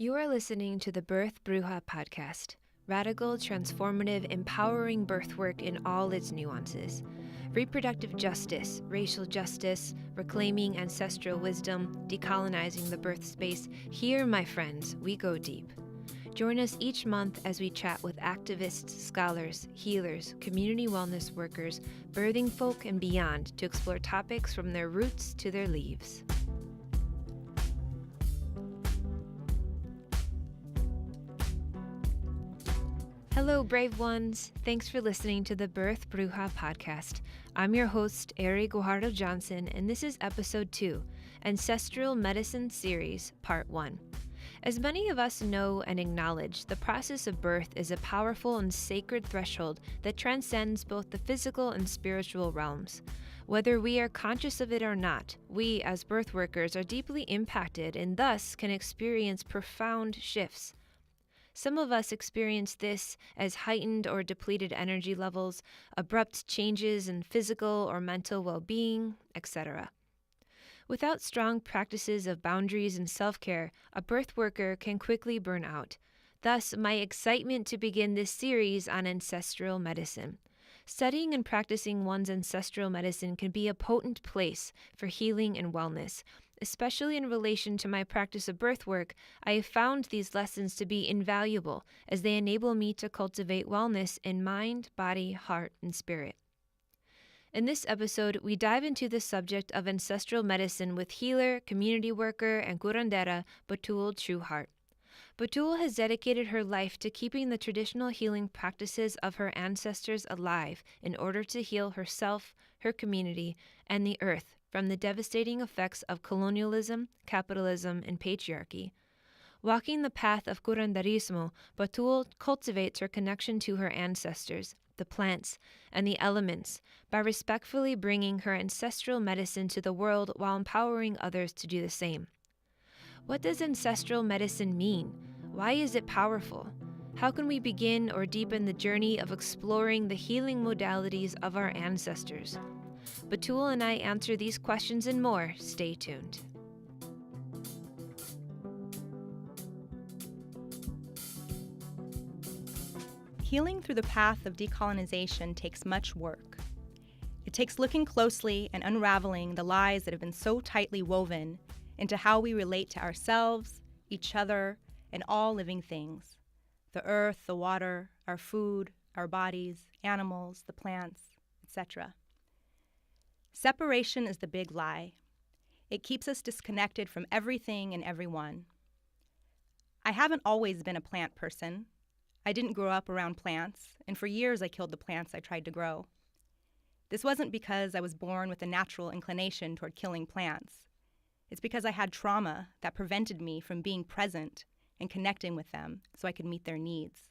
You are listening to the Bruja podcast, radical, transformative, empowering birthwork in all its nuances. Reproductive justice, racial justice, reclaiming ancestral wisdom, decolonizing the birth space. Here, my friends, we go deep. Join us each month as we chat with activists, scholars, healers, community wellness workers, birthing folk, and beyond to explore topics from their roots to their leaves. Hello, brave ones. Thanks for listening to the Birth Bruja podcast. I'm your host, Ari Guajardo-Johnson, and this is episode 2, Ancestral Medicine Series, part 1. As many of us know and acknowledge, the process of birth is a powerful and sacred threshold that transcends both the physical and spiritual realms. Whether we are conscious of it or not, we as birth workers are deeply impacted and thus can experience profound shifts. Some of us experience this as heightened or depleted energy levels, abrupt changes in physical or mental well-being, etc. Without strong practices of boundaries and self-care, a birth worker can quickly burn out. Thus, my excitement to begin this series on ancestral medicine. Studying and practicing one's ancestral medicine can be a potent place for healing and wellness. Especially in relation to my practice of birth work, I have found these lessons to be invaluable as they enable me to cultivate wellness in mind, body, heart, and spirit. In this episode, we dive into the subject of ancestral medicine with healer, community worker, and curandera Batul True Heart. Batul has dedicated her life to keeping the traditional healing practices of her ancestors alive in order to heal herself, her community, and the earth from the devastating effects of colonialism, capitalism, and patriarchy. Walking the path of curanderismo, Batul cultivates her connection to her ancestors, the plants, and the elements by respectfully bringing her ancestral medicine to the world while empowering others to do the same. What does ancestral medicine mean? Why is it powerful? How can we begin or deepen the journey of exploring the healing modalities of our ancestors? Batul and I answer these questions and more. Stay tuned. Healing through the path of decolonization takes much work. It takes looking closely and unraveling the lies that have been so tightly woven into how we relate to ourselves, each other, and all living things. The earth, the water, our food, our bodies, animals, the plants, etc. Separation is the big lie. It keeps us disconnected from everything and everyone. I haven't always been a plant person. I didn't grow up around plants, and for years I killed the plants I tried to grow. This wasn't because I was born with a natural inclination toward killing plants. It's because I had trauma that prevented me from being present and connecting with them so I could meet their needs.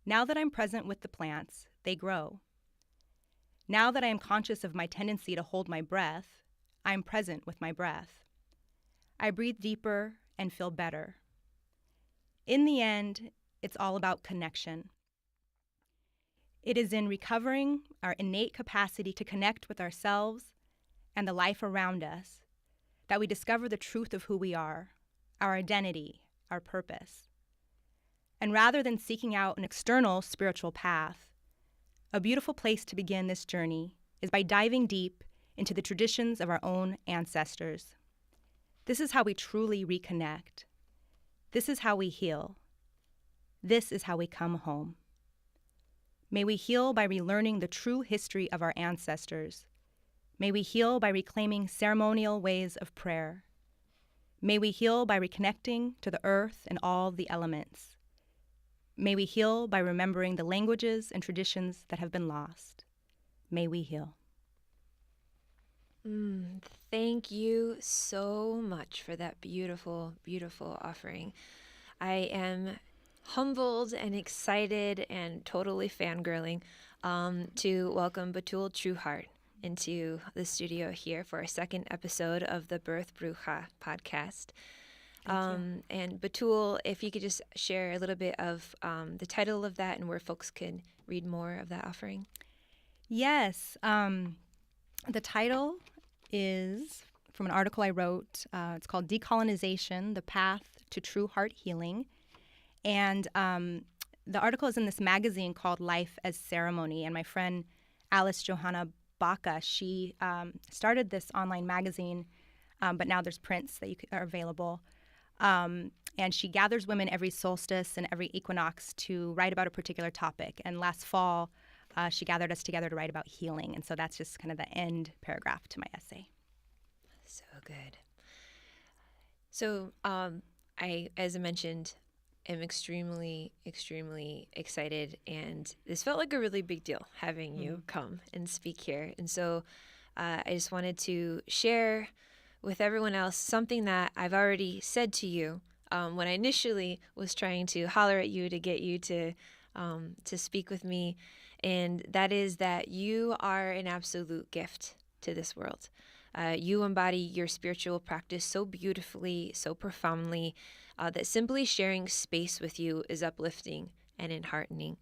Now that I'm present with the plants, they grow. Now that I am conscious of my tendency to hold my breath, I am present with my breath. I breathe deeper and feel better. In the end, it's all about connection. It is in recovering our innate capacity to connect with ourselves and the life around us that we discover the truth of who we are, our identity, our purpose. And rather than seeking out an external spiritual path, a beautiful place to begin this journey is by diving deep into the traditions of our own ancestors. This is how we truly reconnect. This is how we heal. This is how we come home. May we heal by relearning the true history of our ancestors. May we heal by reclaiming ceremonial ways of prayer. May we heal by reconnecting to the earth and all the elements. May we heal by remembering the languages and traditions that have been lost. May we heal. Thank you so much for that beautiful, beautiful offering. I am humbled and excited and totally fangirling to welcome Batul True Heart into the studio here for our second episode of the Birth Bruja podcast. And Batul, if you could just share a little bit of the title of that and where folks can read more of that offering. Yes. The title is from an article I wrote. It's called Decolonization, The Path to True Heart Healing. And the article is in this magazine called Life as Ceremony. And my friend Alice Johanna Baca, she started this online magazine, but now there's prints that are available. And she gathers women every solstice and every equinox to write about a particular topic. And last fall, she gathered us together to write about healing. And so that's just kind of the end paragraph to my essay. So good. So as I mentioned, am extremely, extremely excited. And this felt like a really big deal having you come and speak here. And so I just wanted to share with everyone else something that I've already said to you when I initially was trying to holler at you to get you to speak with me. And that is that you are an absolute gift to this world. You embody your spiritual practice so beautifully, so profoundly, that simply sharing space with you is uplifting and enheartening.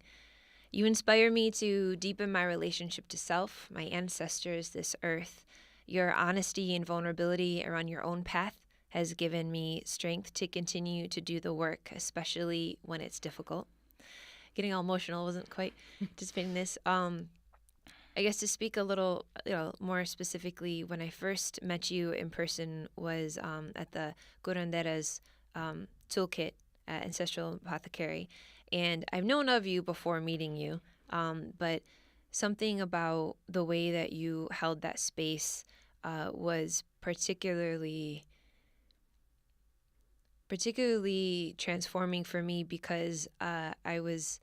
You inspire me to deepen my relationship to self, my ancestors, this earth. Your honesty and vulnerability around your own path has given me strength to continue to do the work, especially when it's difficult. Getting all emotional, wasn't quite anticipating this. I guess to speak a little more specifically, when I first met you in person was at the Curandera's toolkit at Ancestral Apothecary. And I've known of you before meeting you, but something about the way that you held that space was particularly transforming for me because I was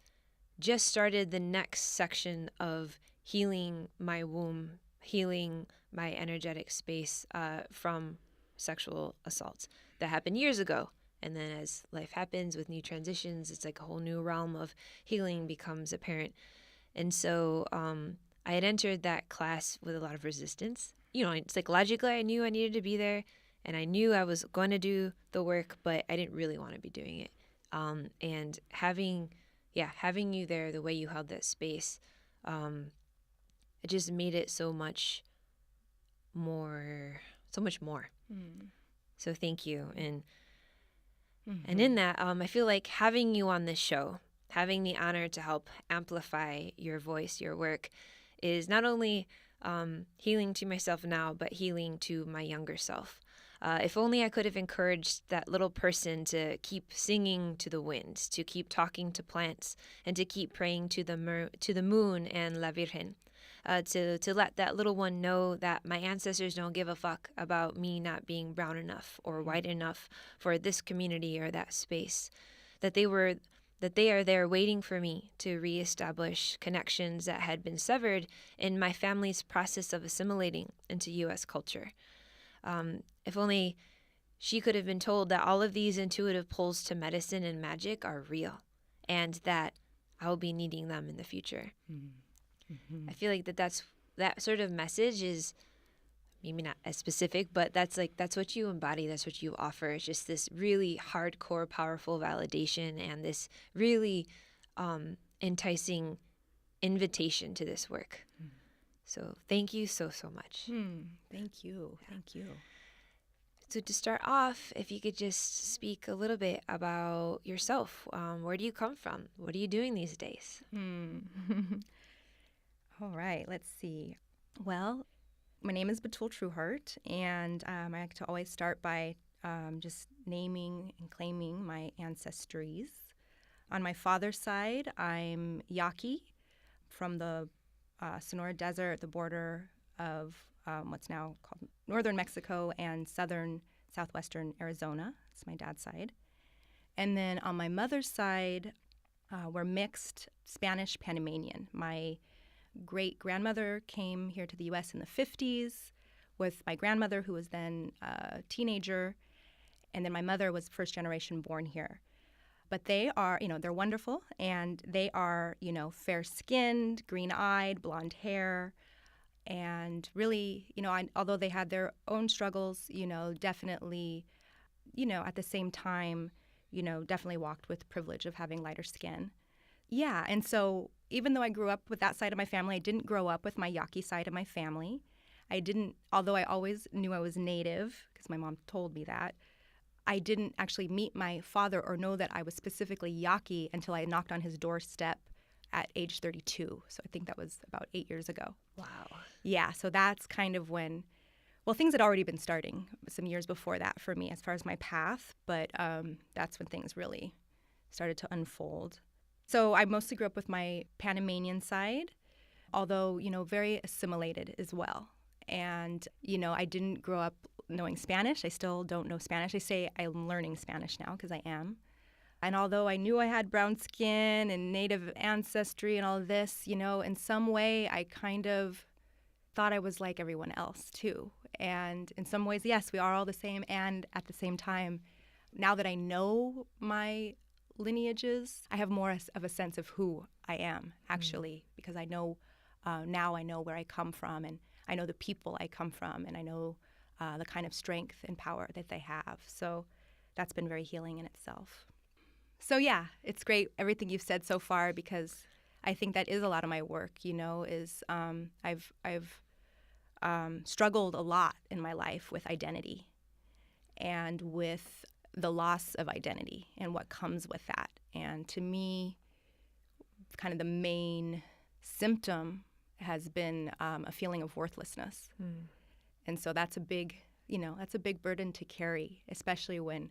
just started the next section of healing my womb, healing my energetic space from sexual assaults that happened years ago. And then as life happens with new transitions, it's like a whole new realm of healing becomes apparent. And so I had entered that class with a lot of resistance. Psychologically, I knew I needed to be there. And I knew I was going to do the work, but I didn't really want to be doing it. And having you there, the way you held that space, it just made it so much more. So thank you. And in that, I feel like having you on this show, having the honor to help amplify your voice, your work, is not only healing to myself now, but healing to my younger self. If only I could have encouraged that little person to keep singing to the wind, to keep talking to plants, and to keep praying to the moon and La Virgen, to let that little one know that my ancestors don't give a fuck about me not being brown enough or white enough for this community or that space, that they are there waiting for me to reestablish connections that had been severed in my family's process of assimilating into U.S. culture. If only she could have been told that all of these intuitive pulls to medicine and magic are real and that I'll be needing them in the future. Mm-hmm. I feel like that sort of message is maybe not as specific, but that's what you embody. That's what you offer. It's just this really hardcore, powerful validation and this really enticing invitation to this work. Mm. So thank you so much. Thank you. Thank you. So to start off, if you could just speak a little bit about yourself. Where do you come from? What are you doing these days? All right, let's see. Well, my name is Batul True Heart, and I like to always start by just naming and claiming my ancestries. On my father's side, I'm Yaqui from the Sonora Desert, the border of what's now called northern Mexico and southwestern Arizona. That's my dad's side. And then on my mother's side, we're mixed Spanish Panamanian. My great-grandmother came here to the U.S. in the 50s with my grandmother, who was then a teenager, and then my mother was first generation born here. But they are, they're wonderful, and they are, fair-skinned, green-eyed, blonde hair, and really, although they had their own struggles, definitely, at the same time, definitely walked with privilege of having lighter skin. Yeah, and so even though I grew up with that side of my family, I didn't grow up with my Yaqui side of my family. Although I always knew I was Native, because my mom told me that, I didn't actually meet my father or know that I was specifically Yaqui until I knocked on his doorstep at age 32. So I think that was about 8 years ago. Wow. Yeah, so that's kind of when, well, things had already been starting some years before that for me as far as my path, but that's when things really started to unfold. So I mostly grew up with my Panamanian side, although, very assimilated as well. And, I didn't grow up knowing Spanish. I still don't know Spanish. I say I'm learning Spanish now because I am. And although I knew I had brown skin and native ancestry and all this, in some way I kind of thought I was like everyone else too. And in some ways, yes, we are all the same. And at the same time, now that I know my lineages, I have more of a sense of who I am actually, because I know now I know where I come from, and I know the people I come from, and I know the kind of strength and power that they have. So that's been very healing in itself. So yeah, it's great everything you've said so far, because I think that is a lot of my work. Is I've struggled a lot in my life with identity and with the loss of identity and what comes with that. And to me, kind of the main symptom has been a feeling of worthlessness. And so that's a big burden to carry, especially when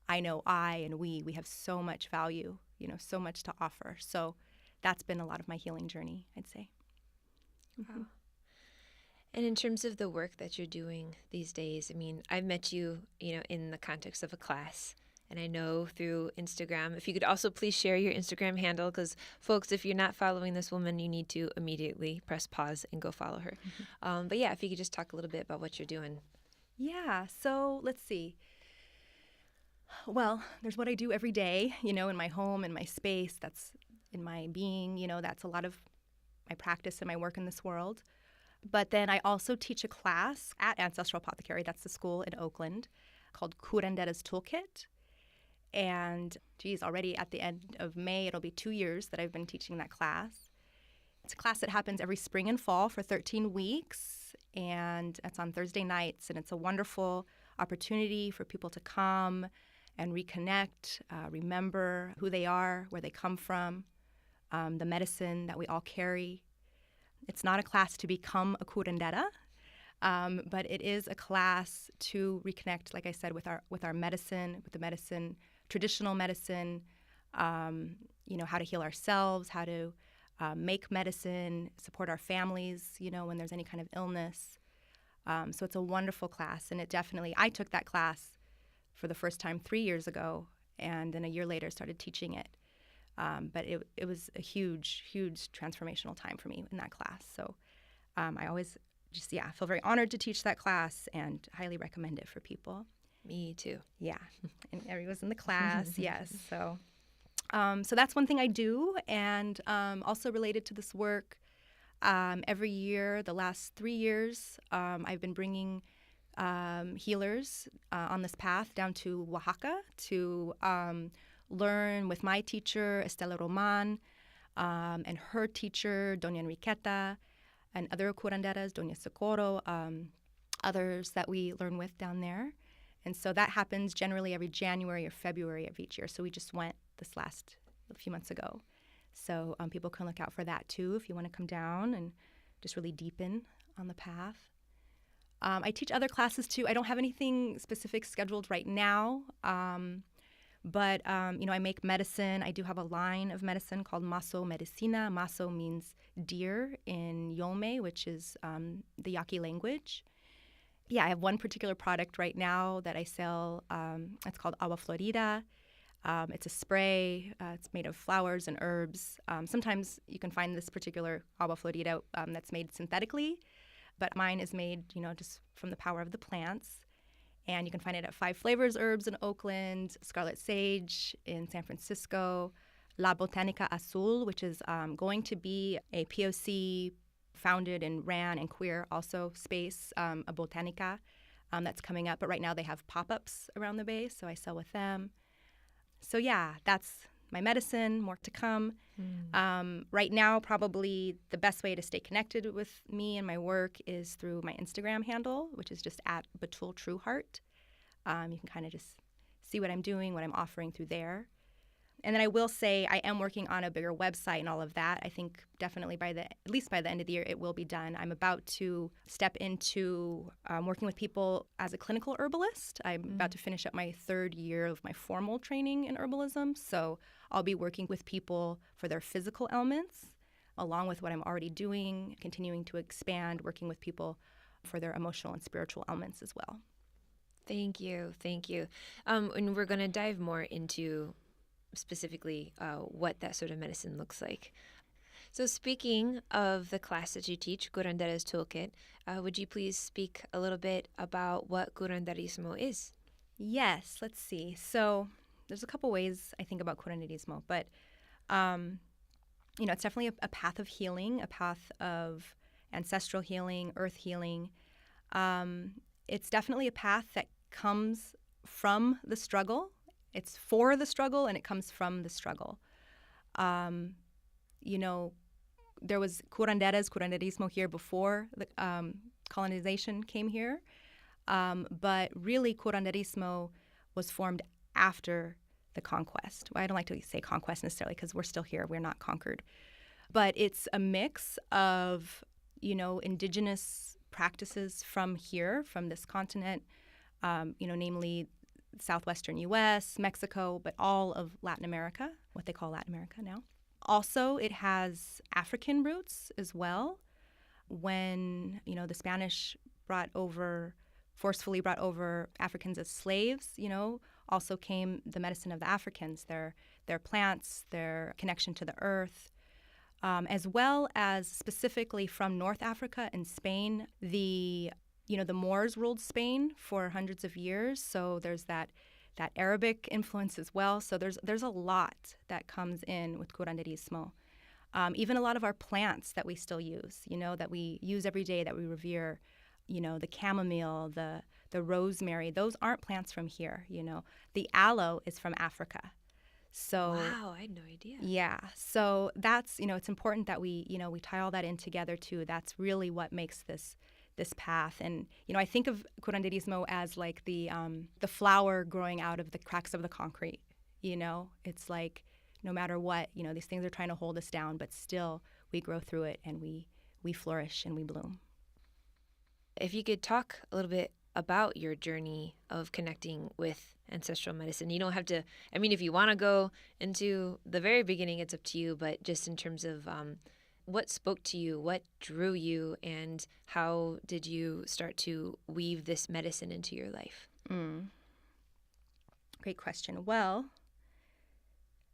I know I and we have so much value, so much to offer. So that's been a lot of my healing journey, I'd say. Wow. And in terms of the work that you're doing these days, I mean, I've met you, in the context of a class. And I know through Instagram, if you could also please share your Instagram handle, because folks, if you're not following this woman, you need to immediately press pause and go follow her. But yeah, if you could just talk a little bit about what you're doing. Yeah, so let's see. Well, there's what I do every day, in my home, in my space, that's in my being, that's a lot of my practice and my work in this world. But then I also teach a class at Ancestral Apothecary, that's the school in Oakland, called Curandera's Toolkit. And already at the end of May, it'll be 2 years that I've been teaching that class. It's a class that happens every spring and fall for 13 weeks, and it's on Thursday nights, and it's a wonderful opportunity for people to come and reconnect, remember who they are, where they come from, the medicine that we all carry. It's not a class to become a curandera, but it is a class to reconnect, like I said, with our medicine, with the medicine, traditional medicine, how to heal ourselves, how to make medicine, support our families, when there's any kind of illness. So it's a wonderful class, and I took that class for the first time 3 years ago, and then a year later started teaching it. But it was a huge, huge transformational time for me in that class. So I always feel very honored to teach that class and highly recommend it for people. Me too. Yeah, and everyone's in the class, yes. So that's one thing I do, and also related to this work, every year, the last 3 years, I've been bringing healers on this path down to Oaxaca to learn with my teacher, Estela Roman, and her teacher, Doña Enriqueta, and other curanderas, Doña Socorro, others that we learn with down there. And so that happens generally every January or February of each year. So we just went a few months ago. So people can look out for that too if you want to come down and just really deepen on the path. I teach other classes too. I don't have anything specific scheduled right now, but I make medicine. I do have a line of medicine called Maso Medicina. Maso means deer in Yolme, which is the Yaqui language. Yeah, I have one particular product right now that I sell. It's called Agua Florida. It's a spray. It's made of flowers and herbs. Sometimes you can find this particular Agua Florida that's made synthetically, but mine is made, just from the power of the plants. And you can find it at 5 Flavors Herbs in Oakland, Scarlet Sage in San Francisco, La Botanica Azul, which is going to be a POC founded and ran and queer also space, a botanica that's coming up. But right now they have pop-ups around the Bay, so I sell with them. So yeah, that's my medicine, more to come. Right now, probably the best way to stay connected with me and my work is through my Instagram handle, which is just at Batul True Heart. You can kind of just see what I'm doing, what I'm offering through there. And then I will say I am working on a bigger website and all of that. I think definitely at least by the end of the year, it will be done. I'm about to step into working with people as a clinical herbalist. I'm about to finish up my 3rd year of my formal training in herbalism. So I'll be working with people for their physical ailments, along with what I'm already doing, continuing to expand, working with people for their emotional and spiritual ailments as well. Thank you. Thank you. And we're going to dive more into specifically what that sort of medicine looks like. So speaking of the class that you teach, Curandera's Toolkit, would you please speak a little bit about what curanderismo is? Yes, let's see. So there's a couple ways I think about curanderismo, but it's definitely a path of healing, a path of ancestral healing, earth healing. It's definitely a path that comes from the struggle. It's for the struggle, and it comes from the struggle. There was curanderismo here before the colonization came here. But really, curanderismo was formed after the conquest. Well, I don't like to say conquest necessarily because we're still here. We're not conquered. But it's a mix of, indigenous practices from here, from this continent, namely southwestern U.S., Mexico, but all of Latin America, what they call Latin America now. Also, it has African roots as well. When, the Spanish forcefully brought over Africans as slaves, also came the medicine of the Africans, their plants, their connection to the earth, as well as specifically from North Africa and Spain. The Moors ruled Spain for hundreds of years, so there's that Arabic influence as well. So there's a lot that comes in with curanderismo. Even a lot of our plants that we still use, that we use every day, that we revere, the chamomile, the rosemary, those aren't plants from here, The aloe is from Africa. So wow, I had no idea. Yeah. So that's, it's important that we tie all that in together too. That's really what makes this path. And, I think of curanderismo as like the flower growing out of the cracks of the concrete, It's like no matter what, these things are trying to hold us down, but still we grow through it and we flourish and we bloom. If you could talk a little bit about your journey of connecting with ancestral medicine. You don't have to, if you want to go into the very beginning, it's up to you, but just in terms of what spoke to you, what drew you, and how did you start to weave this medicine into your life? Great question. Well,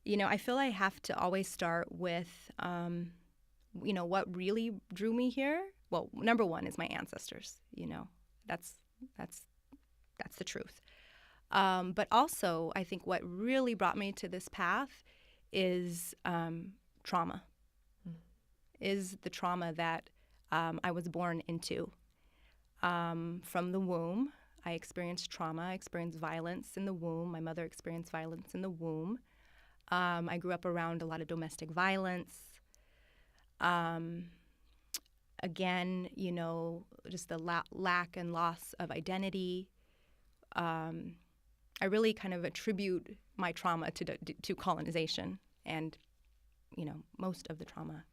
I feel I have to always start with, what really drew me here. Well, number one is my ancestors. That's the truth. But also, I think what really brought me to this path is trauma. Is the trauma that I was born into. From the womb, I experienced trauma. I experienced violence in the womb. My mother experienced violence in the womb. I grew up around a lot of domestic violence. Again, just the lack and loss of identity. I really kind of attribute my trauma to colonization and, most of the trauma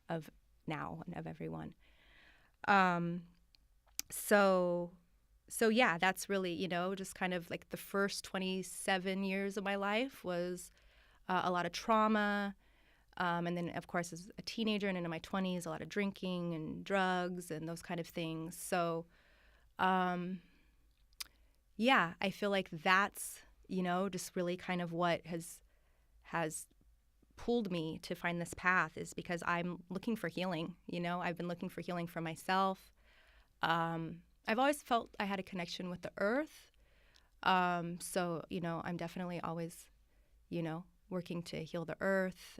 of now and of everyone. So yeah, that's really, just kind of like the first 27 years of my life was a lot of trauma. And then, of course, as a teenager and into my 20s, a lot of drinking and drugs and those kind of things. So, yeah, I feel like that's, just really kind of what has pulled me to find this path, is because I'm looking for healing. I've been looking for healing for myself. I've always felt I had a connection with the earth. So, I'm definitely always, working to heal the earth.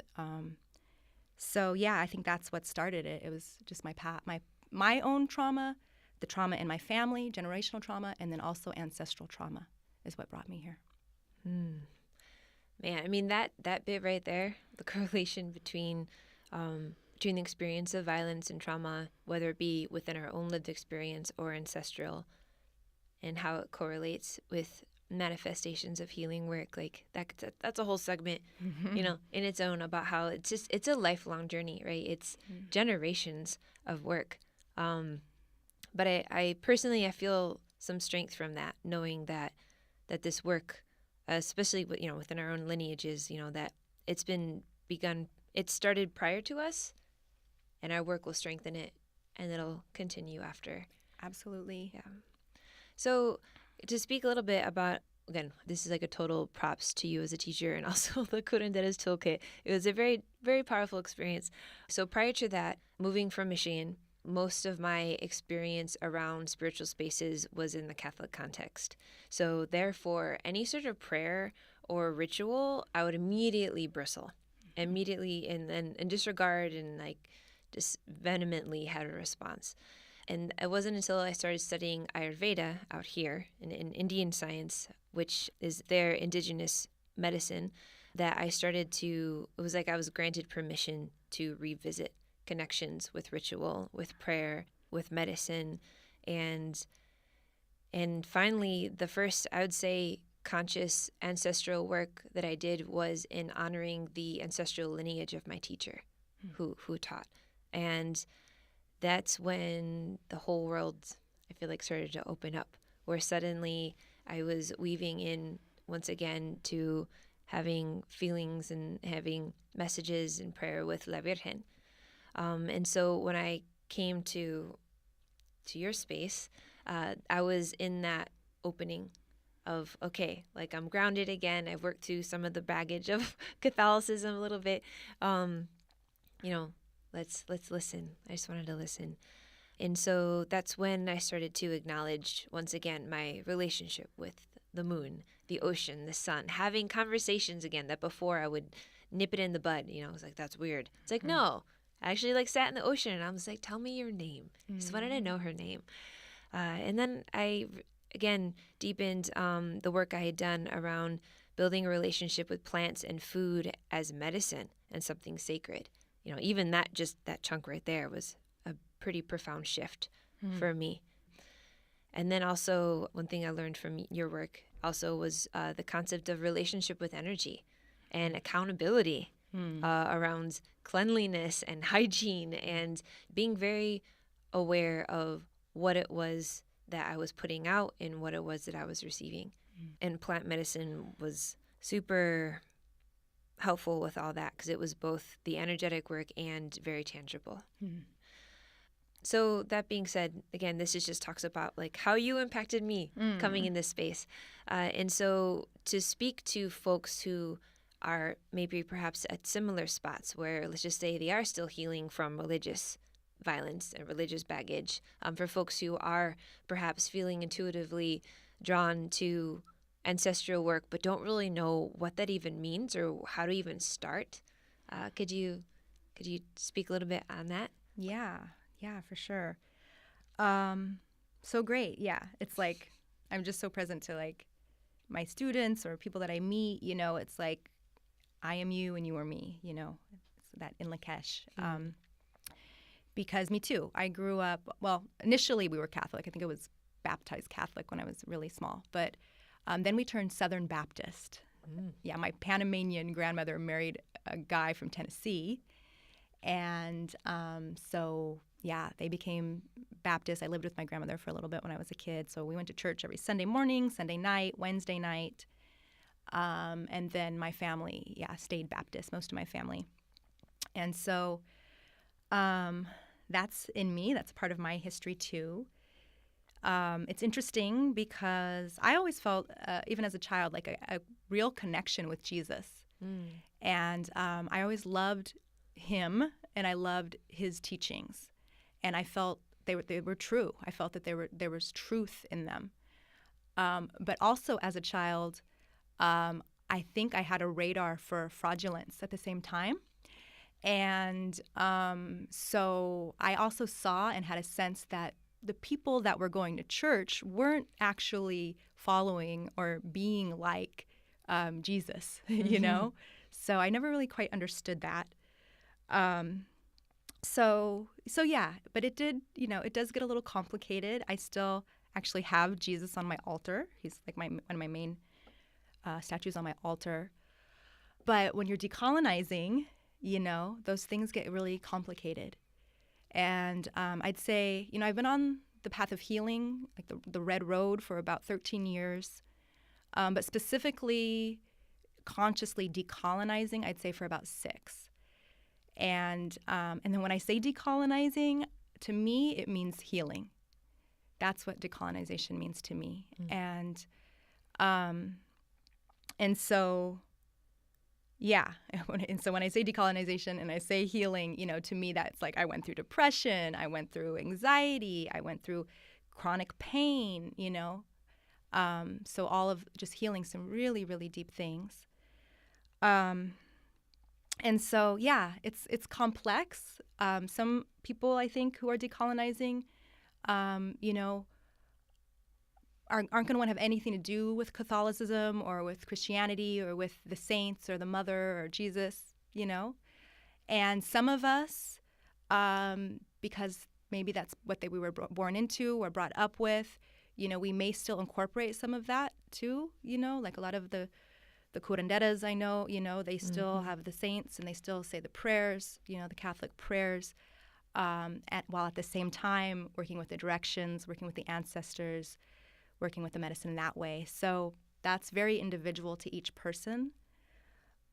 So yeah, I think that's what started it. It was just my own trauma, the trauma in my family, generational trauma, and then also ancestral trauma is what brought me here. Man, that bit right there, the correlation between the experience of violence and trauma, whether it be within our own lived experience or ancestral, and how it correlates with manifestations of healing work, like that's a whole segment, in its own, about how it's a lifelong journey, right? It's generations of work. But I personally, I feel some strength from that, knowing that this work, especially within our own lineages, that it's been begun, it started prior to us, and our work will strengthen it, and it'll continue after. Absolutely. Yeah. So to speak a little bit about, again, this is like a total props to you as a teacher, and also the Curandera's toolkit. It was a very, very powerful experience. So prior to that, moving from Michigan, most of my experience around spiritual spaces was in the Catholic context. So therefore, any sort of prayer or ritual, I would immediately bristle, immediately, and disregard, and like just vehemently had a response. And it wasn't until I started studying Ayurveda out here in Indian science, which is their indigenous medicine, that I started to, it was like I was granted permission to revisit connections with ritual, with prayer, with medicine. And finally, the first, I would say, conscious ancestral work that I did was in honoring the ancestral lineage of my teacher who taught. And that's when the whole world, I feel like, started to open up, where suddenly I was weaving in once again to having feelings and having messages and prayer with La Virgen. And so when I came to your space, I was in that opening of, okay, like I'm grounded again. I've worked through some of the baggage of Catholicism a little bit. Let's listen. I just wanted to listen. And so that's when I started to acknowledge, once again, my relationship with the moon, the ocean, the sun, having conversations again that before I would nip it in the bud. I was like, that's weird. It's like, no, I actually sat in the ocean and I was like, tell me your name. Just wanted to know her name. And then I, again, deepened the work I had done around building a relationship with plants and food as medicine and something sacred. Even that chunk right there was a pretty profound shift for me. And then also, one thing I learned from your work also was the concept of relationship with energy and accountability around cleanliness and hygiene, and being very aware of what it was that I was putting out and what it was that I was receiving. And plant medicine was super helpful with all that, because it was both the energetic work and very tangible. So that being said, again, this just talks about like how you impacted me coming in this space. And so to speak to folks who are maybe perhaps at similar spots where, let's just say, they are still healing from religious violence and religious baggage, for folks who are perhaps feeling intuitively drawn to ancestral work but don't really know what that even means or how to even start, could you speak a little bit on that? Yeah, for sure. So great. Yeah, it's like I'm just so present to like my students or people that I meet. It's like I am you and you are me. It's that in Lakesh. Because me too. I grew up. Well, initially we were Catholic. I think it was baptized Catholic when I was really small, but then we turned Southern Baptist. Yeah, my Panamanian grandmother married a guy from Tennessee. And so, yeah, they became Baptist. I lived with my grandmother for a little bit when I was a kid. So we went to church every Sunday morning, Sunday night, Wednesday night. And then my family, stayed Baptist, most of my family. And so that's in me. That's part of my history, too. It's interesting because I always felt, even as a child, like a real connection with Jesus. And I always loved him, and I loved his teachings, and I felt they were true. I felt that there was truth in them. But also as a child, I think I had a radar for fraudulence at the same time. And so I also saw and had a sense that the people that were going to church weren't actually following or being like Jesus, So I never really quite understood that. So yeah, but it did, it does get a little complicated. I still actually have Jesus on my altar. He's like one of my main statues on my altar. But when you're decolonizing, those things get really complicated. And I'd say, I've been on the path of healing, like the red road, for about 13 years. But specifically, consciously decolonizing, I'd say for about 6. And then when I say decolonizing, to me, it means healing. That's what decolonization means to me. And so, yeah. And so when I say decolonization and I say healing, to me, that's like I went through depression, I went through anxiety, I went through chronic pain, so all of just healing some really, really deep things. And so, yeah, it's complex. Some people, I think, who are decolonizing, aren't going to want to have anything to do with Catholicism or with Christianity or with the saints or the mother or Jesus, And some of us, because maybe that's what we were born into or brought up with, we may still incorporate some of that too, like a lot of the Curanderas I know, they still have the saints and they still say the prayers, the Catholic prayers, while at the same time working with the directions, working with the ancestors, working with the medicine in that way. So that's very individual to each person.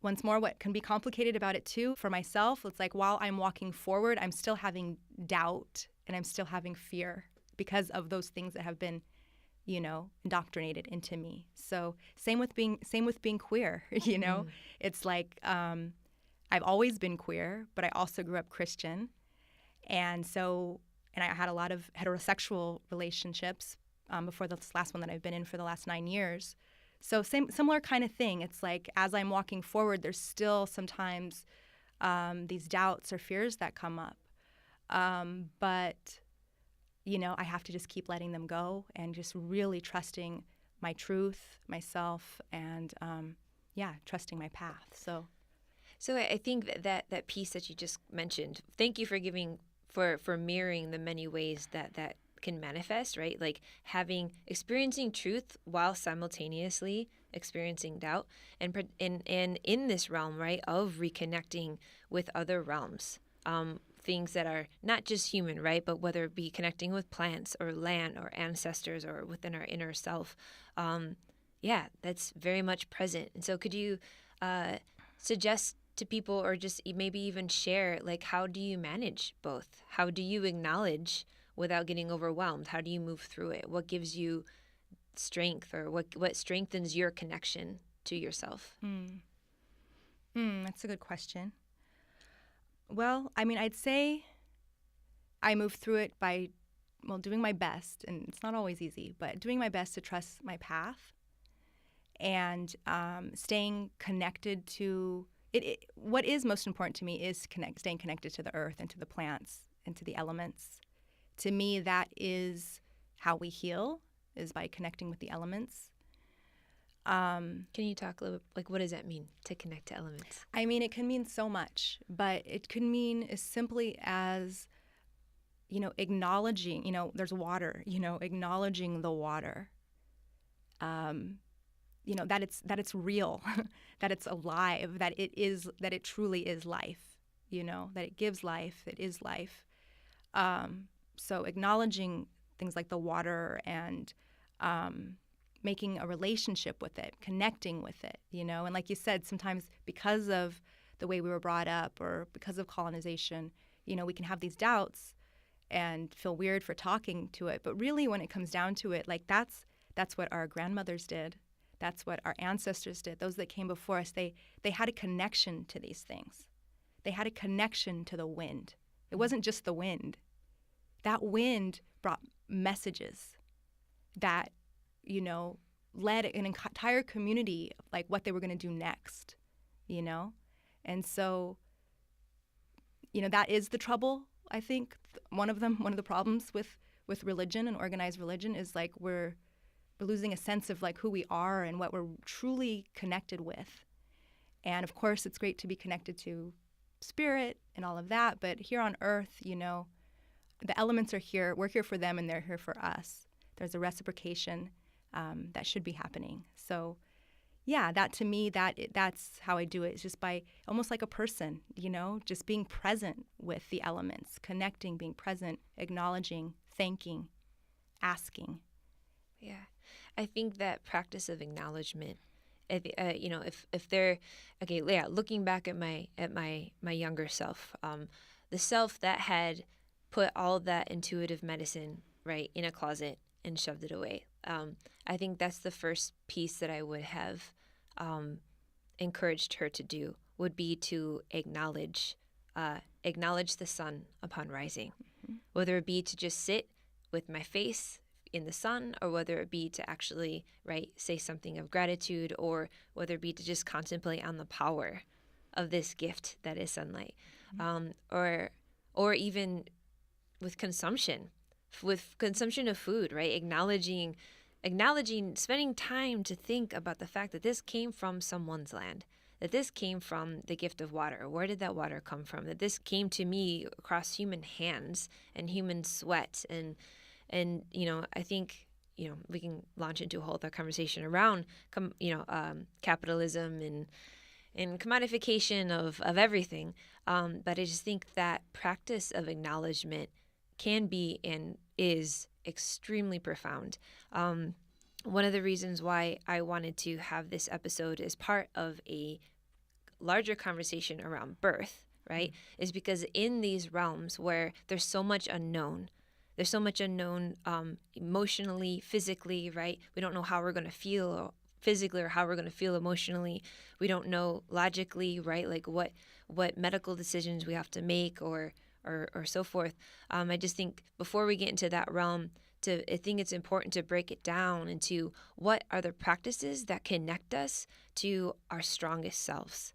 Once more, what can be complicated about it too, for myself, it's like while I'm walking forward, I'm still having doubt and I'm still having fear because of those things that have been, indoctrinated into me. So same with being queer, It's like I've always been queer, but I also grew up Christian. And I had a lot of heterosexual relationships before this last one that I've been in for the last 9 years. So similar kind of thing. It's like as I'm walking forward, there's still sometimes these doubts or fears that come up. But, I have to just keep letting them go and just really trusting my truth, myself, and, trusting my path. So I think that piece that you just mentioned, thank you for giving, for mirroring the many ways that can manifest, right? Like experiencing truth while simultaneously experiencing doubt, and in this realm, right, of reconnecting with other realms, things that are not just human, right, but whether it be connecting with plants or land or ancestors or within our inner self, that's very much present. And so could you suggest to people, or just maybe even share, like, how do you manage both? How do you acknowledge without getting overwhelmed? How do you move through it? What gives you strength, or what strengthens your connection to yourself? That's a good question. Well, I'd say I move through it by, doing my best, and it's not always easy, but doing my best to trust my path and staying connected to it. What is most important to me is staying connected to the earth and to the plants and to the elements. To me, that is how we heal, is by connecting with the elements. Can you talk a little bit, like, what does that mean, to connect to elements? It can mean so much, but it could mean as simply as, acknowledging, there's water, acknowledging the water, that it's real, that it's alive, that it truly is life, that it gives life, it is life. So acknowledging things like the water and making a relationship with it, connecting with it, and like you said, sometimes because of the way we were brought up or because of colonization, we can have these doubts and feel weird for talking to it. But really, when it comes down to it, like that's what our grandmothers did. That's what our ancestors did. Those that came before us, they had a connection to these things. They had a connection to the wind. It wasn't just the wind. That wind brought messages that, led an entire community, like what they were going to do next, And so, that is the trouble, I think. One of the problems with religion and organized religion is like we're losing a sense of like who we are and what we're truly connected with. And of course, it's great to be connected to spirit and all of that, but here on earth, the elements are here. We're here for them and they're here for us. there's a reciprocation that should be happening. So yeah, that to me, that's how I do it. It's just by almost like a person, just being present with the elements, connecting, being present, acknowledging, thanking, asking. Yeah. I think that practice of acknowledgement, if they're, okay, yeah, looking back at my younger self, the self that had put all that intuitive medicine, right, in a closet and shoved it away. I think that's the first piece that I would have encouraged her to do, would be to acknowledge the sun upon rising, whether it be to just sit with my face in the sun, or whether it be to actually, right, say something of gratitude, or whether it be to just contemplate on the power of this gift that is sunlight, or even with consumption of food, right? Acknowledging, spending time to think about the fact that this came from someone's land, that this came from the gift of water. Where did that water come from? That this came to me across human hands and human sweat. And I think, we can launch into a whole other conversation around, capitalism and commodification of everything. But I just think that practice of acknowledgement can be and is extremely profound. One of the reasons why I wanted to have this episode as part of a larger conversation around birth, right, is because in these realms where there's so much unknown, emotionally, physically, right? We don't know how we're going to feel physically or how we're going to feel emotionally. We don't know logically, right? Like what medical decisions we have to make or so forth. I just think before we get into that realm, I think it's important to break it down into what are the practices that connect us to our strongest selves.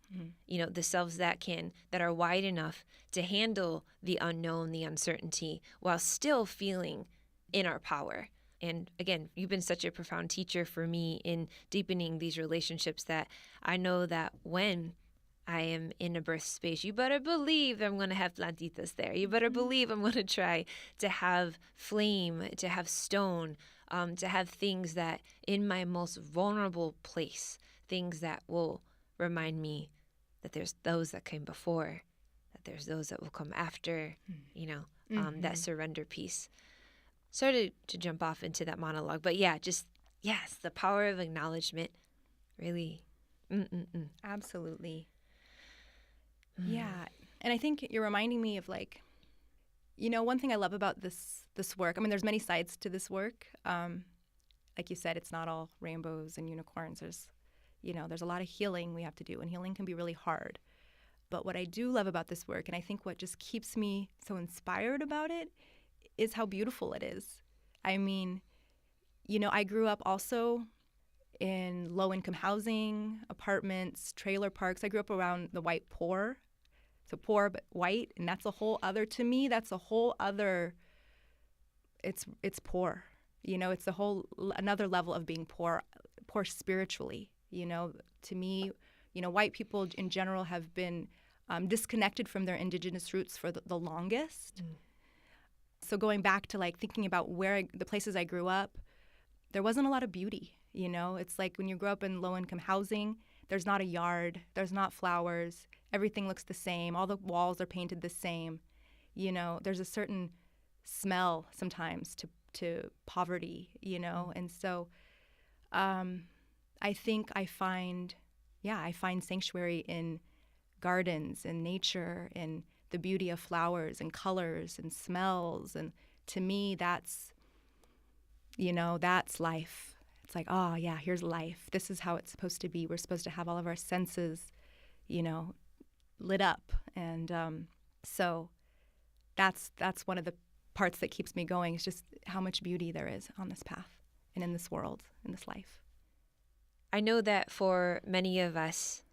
The selves that are wide enough to handle the unknown, the uncertainty, while still feeling in our power. And again, you've been such a profound teacher for me in deepening these relationships, that I know that when I am in a birth space, you better believe I'm going to have plantitas there. You better believe I'm going to try to have flame, to have stone, to have things that in my most vulnerable place, things that will remind me that there's those that came before, that there's those that will come after, that surrender piece. Sorry to jump off into that monologue, but yeah, yes, the power of acknowledgement, really. Absolutely. Yeah. And I think you're reminding me of one thing I love about this work. I mean, there's many sides to this work. Like you said, it's not all rainbows and unicorns. There's a lot of healing we have to do, and healing can be really hard. But what I do love about this work, and I think what just keeps me so inspired about it, is how beautiful it is. I mean, I grew up also in low-income housing, apartments, trailer parks. I grew up around the white poor. So poor but white, and that's a whole other, to me, it's poor. It's another level of being poor spiritually. To me, white people in general have been disconnected from their indigenous roots for the longest. So going back to thinking about the places I grew up, there wasn't a lot of beauty. It's like when you grow up in low-income housing, there's not a yard, there's not flowers, everything looks the same, all the walls are painted the same. There's a certain smell sometimes to poverty, and so I think I find sanctuary in gardens and nature and the beauty of flowers and colors and smells, and to me that's life. It's like, oh yeah, here's life. This is how it's supposed to be. We're supposed to have all of our senses, lit up. And so that's one of the parts that keeps me going, is just how much beauty there is on this path and in this world, in this life. I know that for many of us,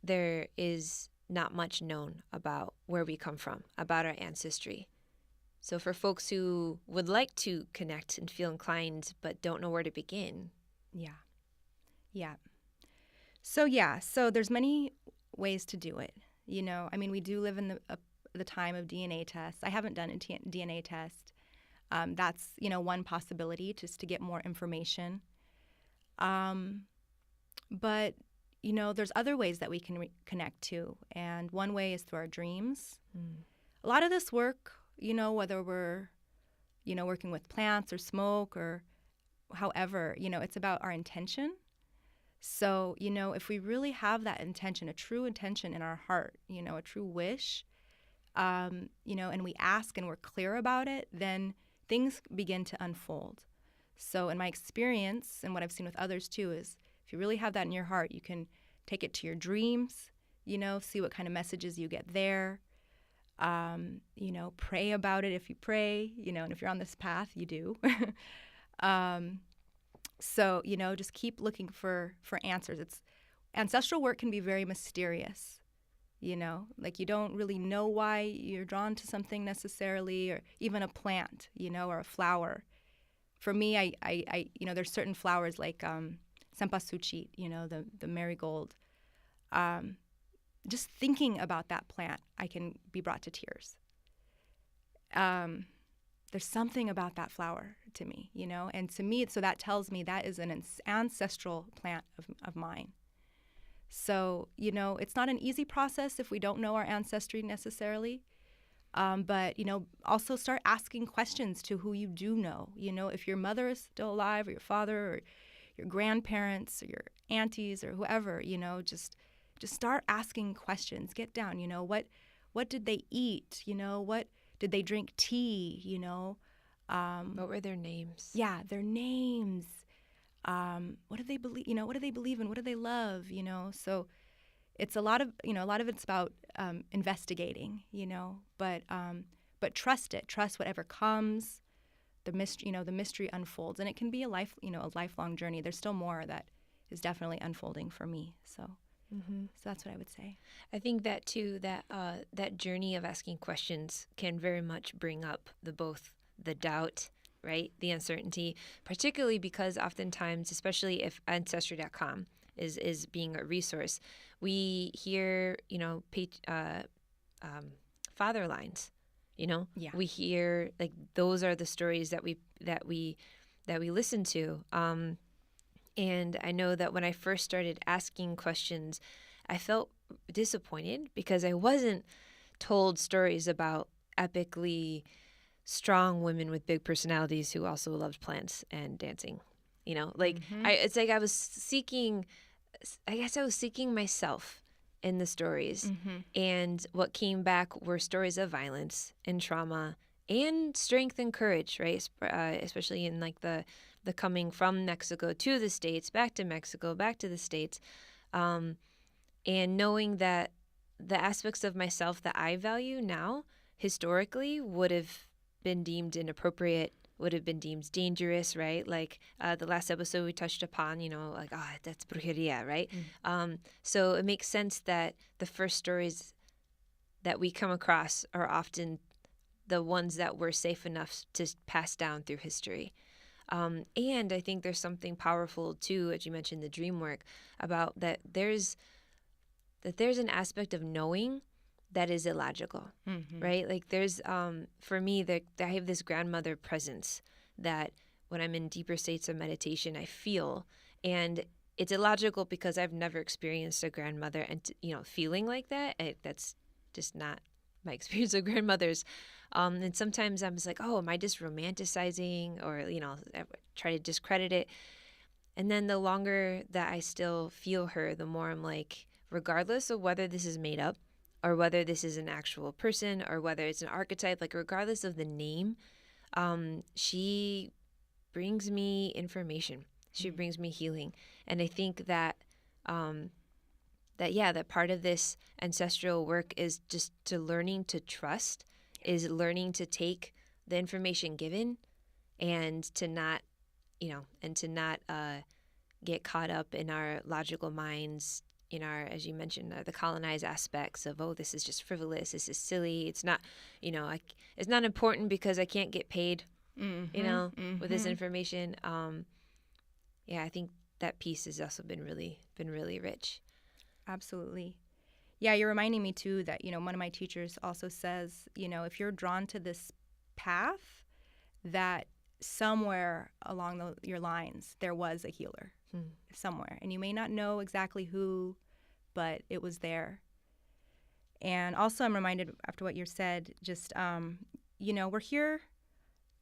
there is not much known about where we come from, about our ancestry. So for folks who would like to connect and feel inclined but don't know where to begin. Yeah. So there's many ways to do it. I mean, we do live in the time of DNA tests. I haven't done a DNA test. That's, one possibility, just to get more information. But, there's other ways that we can connect too. And one way is through our dreams. A lot of this work, whether we're, working with plants or smoke or however, it's about our intention. So, if we really have that intention, a true intention in our heart, a true wish, and we ask and we're clear about it, then things begin to unfold. So in my experience and what I've seen with others too is if you really have that in your heart, you can take it to your dreams, see what kind of messages you get there. Pray about it if you pray, and if you're on this path, you do. So, just keep looking for answers. Ancestral work can be very mysterious, like you don't really know why you're drawn to something necessarily, or even a plant, or a flower. For me, I there's certain flowers like cempasúchil, the marigold. Just thinking about that plant, I can be brought to tears. There's something about that flower to me, and to me, so that tells me that is an ancestral plant of mine. So, it's not an easy process if we don't know our ancestry necessarily. But, also start asking questions to who you do know. If your mother is still alive, or your father, or your grandparents, or your aunties, or whoever, just start asking questions. Get down, what did they eat? What did they drink tea? What were their names? Yeah, their names. What do they believe? What do they believe in? What do they love? So it's a lot of it's about investigating, but trust it. Trust whatever comes. The mystery unfolds, and it can be a lifelong journey. There's still more that is definitely unfolding for me. So that's what I would say. I think that too, that journey of asking questions can very much bring up both the doubt, right, the uncertainty, particularly because oftentimes, especially if Ancestry.com is being a resource, we hear, father lines, Yeah. we hear like those are the stories that we listen to. And I know that when I first started asking questions, I felt disappointed because I wasn't told stories about epically strong women with big personalities who also loved plants and dancing. It's like I was seeking myself in the stories. And what came back were stories of violence and trauma and strength and courage, right? Especially in like the coming from Mexico to the States, back to Mexico, back to the States. And knowing that the aspects of myself that I value now historically would have been deemed inappropriate, would have been deemed dangerous, right? Like the last episode we touched upon, that's brujeria, right? So it makes sense that the first stories that we come across are often the ones that we're safe enough to pass down through history. And I think there's something powerful too, as you mentioned, the dream work, about that there's an aspect of knowing that is illogical, right? Like there's, for me, I have this grandmother presence that when I'm in deeper states of meditation, I feel, and it's illogical because I've never experienced a grandmother and, feeling like that. That's just not my experience of grandmothers. And sometimes I'm just like, oh, am I just romanticizing, or, I try to discredit it. And then the longer that I still feel her, the more I'm like, regardless of whether this is made up, or whether this is an actual person, or whether it's an archetype, like regardless of the name, she brings me information. She brings me healing. And I think that that part of this ancestral work is just to learning to trust, is learning to take the information given and to not, get caught up in our logical minds, in our, as you mentioned, the colonized aspects of, oh, this is just frivolous, this is silly, it's not, it's not important because I can't get paid, with this information. I think that piece has also been really rich. Absolutely. Yeah, you're reminding me too that, one of my teachers also says, if you're drawn to this path, that somewhere along your lines there was a healer somewhere. And you may not know exactly who, but it was there. And also I'm reminded after what you said, just, we're here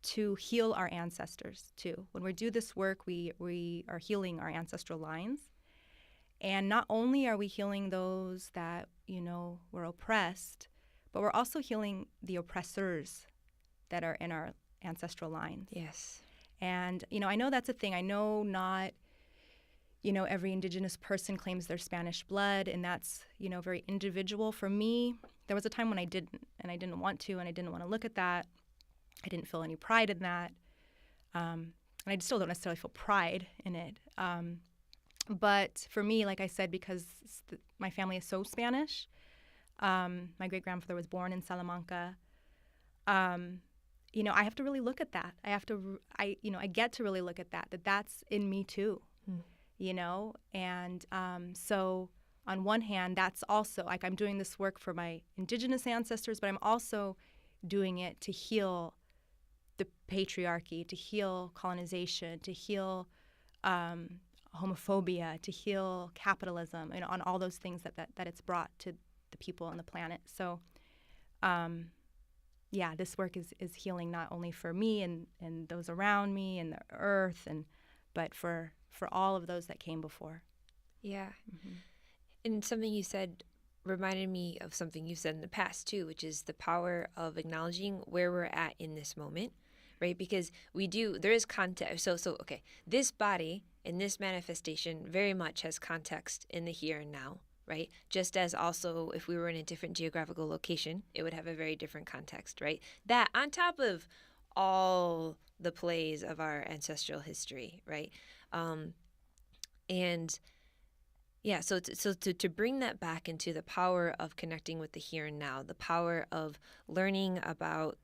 to heal our ancestors too. When we do this work, we are healing our ancestral lines. And not only are we healing those that, were oppressed, but we're also healing the oppressors that are in our ancestral lines. Yes. And, I know that's a thing. I know not, every indigenous person claims their Spanish blood, and that's, very individual. For me, there was a time when I didn't, and I didn't want to, and I didn't want to look at that. I didn't feel any pride in that. And I still don't necessarily feel pride in it. But for me, like I said, because my family is so Spanish, my great-grandfather was born in Salamanca, I have to really look at that. I get to really look at that's in me too, And so on one hand, that's also, like, I'm doing this work for my indigenous ancestors, but I'm also doing it to heal the patriarchy, to heal colonization, to heal homophobia, to heal capitalism, on all those things that it's brought to the people on the planet. So, this work is healing not only for me and those around me and the earth, but for all of those that came before. Yeah. Mm-hmm. And something you said reminded me of something you said in the past too, which is the power of acknowledging where we're at in this moment, right? Because there is context. So okay, this body and this manifestation very much has context in the here and now, right? Just as also if we were in a different geographical location, it would have a very different context, right? That on top of all the plays of our ancestral history, right? So to bring that back into the power of connecting with the here and now, the power of learning about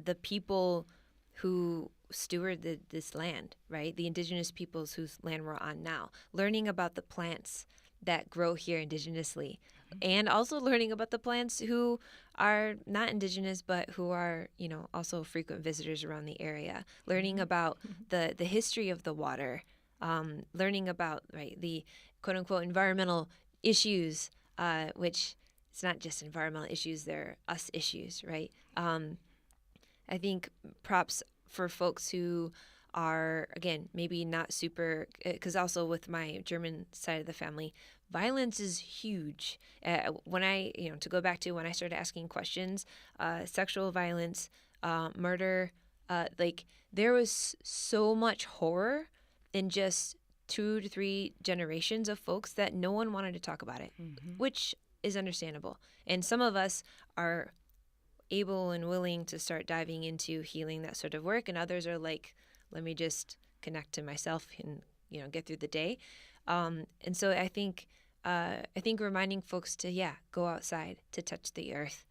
the people who steward this land, right? The indigenous peoples whose land we're on now, learning about the plants that grow here indigenously, and also learning about the plants who are not indigenous, but who are, also frequent visitors around the area, learning about the history of the water, learning about, right, the quote unquote environmental issues, which it's not just environmental issues, they're us issues, right? I think props for folks who are, again, maybe not super, because also with my German side of the family, violence is huge. When to go back to when I started asking questions, sexual violence, murder, there was so much horror in just 2 to 3 generations of folks that no one wanted to talk about it, which is understandable. And some of us are able and willing to start diving into healing that sort of work, and others are like, let me just connect to myself and get through the day. And so I think reminding folks to go outside, to touch the earth,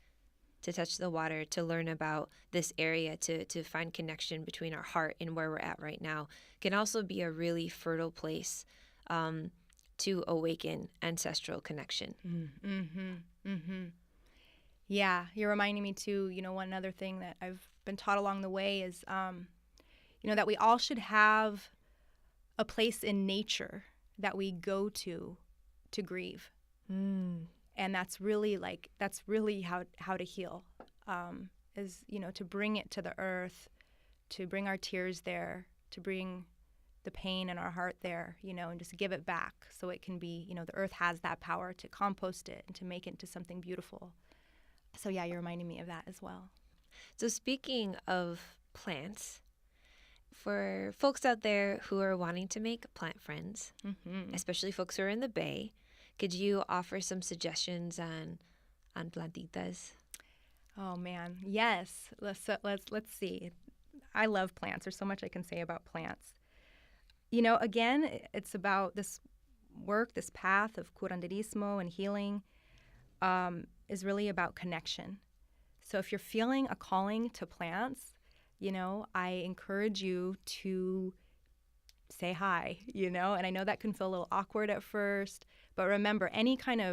to touch the water, to learn about this area, to find connection between our heart and where we're at right now can also be a really fertile place to awaken ancestral connection. Yeah, you're reminding me too, one other thing that I've been taught along the way is, that we all should have a place in nature that we go to grieve. And that's really how to heal, is, to bring it to the earth, to bring our tears there, to bring the pain in our heart there, and just give it back so it can be, the earth has that power to compost it and to make it into something beautiful. So yeah, you're reminding me of that as well. So speaking of plants, for folks out there who are wanting to make plant friends, especially folks who are in the Bay, could you offer some suggestions on plantitas? Oh man, yes. Let's see. I love plants. There's so much I can say about plants. Again, it's about this work, this path of curanderismo and healing. Is really about connection. So if you're feeling a calling to plants, I encourage you to say hi, and I know that can feel a little awkward at first, but remember, anything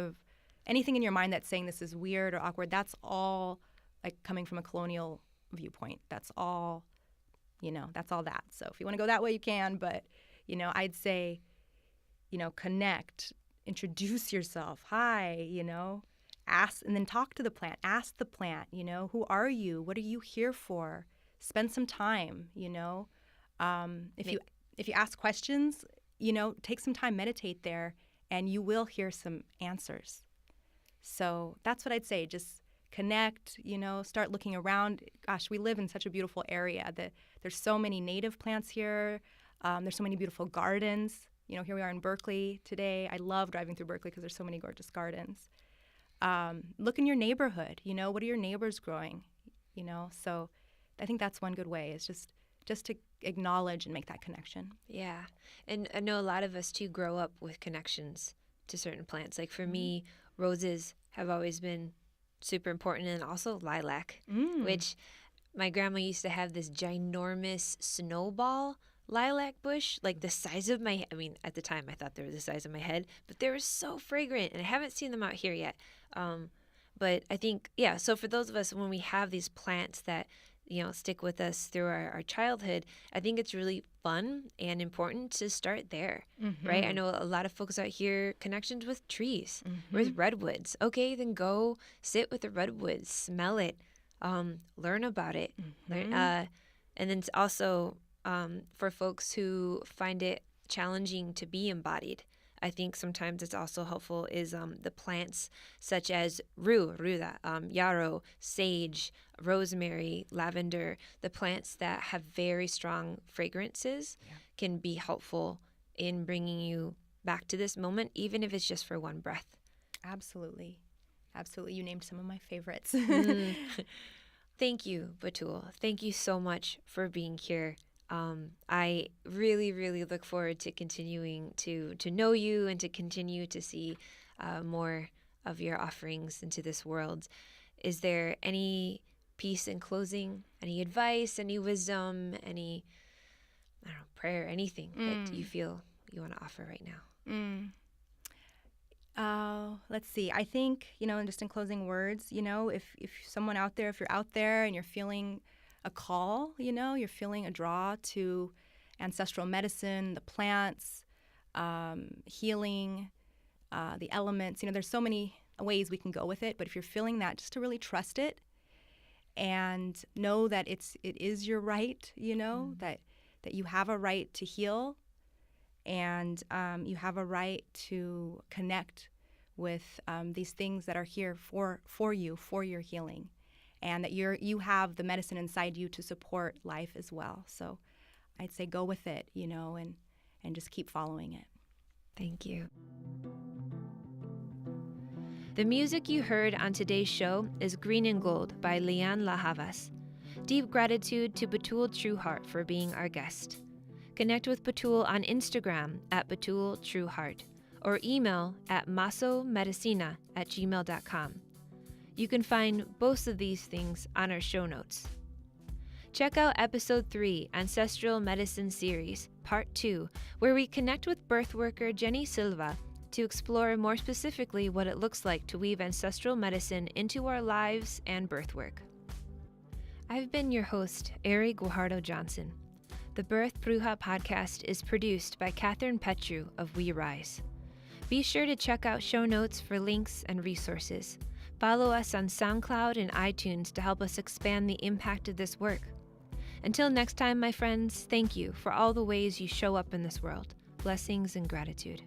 in your mind that's saying this is weird or awkward, that's all like coming from a colonial viewpoint. That's all That's all that. So if you want to go that way, you can. But, I'd say, connect, introduce yourself. Hi, ask, and then talk to the plant. Ask the plant, who are you? What are you here for? Spend some time, If you ask questions, take some time, meditate there, and you will hear some answers. So that's what I'd say. Just connect, start looking around. Gosh, we live in such a beautiful area that there's so many native plants here. There's so many beautiful gardens. Here we are in Berkeley today. I love driving through Berkeley because there's so many gorgeous gardens. Look in your neighborhood. What are your neighbors growing? So I think that's one good way is just to acknowledge and make that connection. Yeah. And I know a lot of us, too, grow up with connections to certain plants. Like for me, roses have always been super important, and also lilac, which my grandma used to have this ginormous snowball lilac bush, like the size of my, at the time I thought they were the size of my head, but they were so fragrant, and I haven't seen them out here yet. But I think, so for those of us, when we have these plants that, stick with us through our childhood, I think it's really fun and important to start there, right? I know a lot of folks out here, connections with trees, with redwoods. Okay, then go sit with the redwoods, smell it, learn about it. And then also for folks who find it challenging to be embodied, I think sometimes it's also helpful is the plants such as ruda, yarrow, sage, rosemary, lavender. The plants that have very strong fragrances can be helpful in bringing you back to this moment, even if it's just for one breath. Absolutely. Absolutely. You named some of my favorites. Thank you, Batul. Thank you so much for being here. I really, really look forward to continuing to know you and to continue to see more of your offerings into this world. Is there any piece in closing, any advice, any wisdom, any, prayer, anything that you feel you want to offer right now? Let's see. I think, just in closing words, if someone out there, if you're out there and you're feeling a call, you're feeling a draw to ancestral medicine, the plants, healing, the elements. There's so many ways we can go with it, but if you're feeling that, just to really trust it and know that it is your right, that you have a right to heal, and you have a right to connect with these things that are here for you, for your healing. And that you have the medicine inside you to support life as well. So I'd say go with it, and just keep following it. Thank you. The music you heard on today's show is Green and Gold by Lian La Havas. Deep gratitude to Batul True Heart for being our guest. Connect with Batul on Instagram at Batul True Heart or email at masomedicina@gmail.com. You can find both of these things on our show notes. Check out Episode 3, Ancestral Medicine Series, Part 2, where we connect with birthworker Jenny Silva to explore more specifically what it looks like to weave ancestral medicine into our lives and birthwork. I've been your host, Ari Guajardo Johnson. The Birth Bruja podcast is produced by Catherine Petru of We Rise. Be sure to check out show notes for links and resources. Follow us on SoundCloud and iTunes to help us expand the impact of this work. Until next time, my friends, thank you for all the ways you show up in this world. Blessings and gratitude.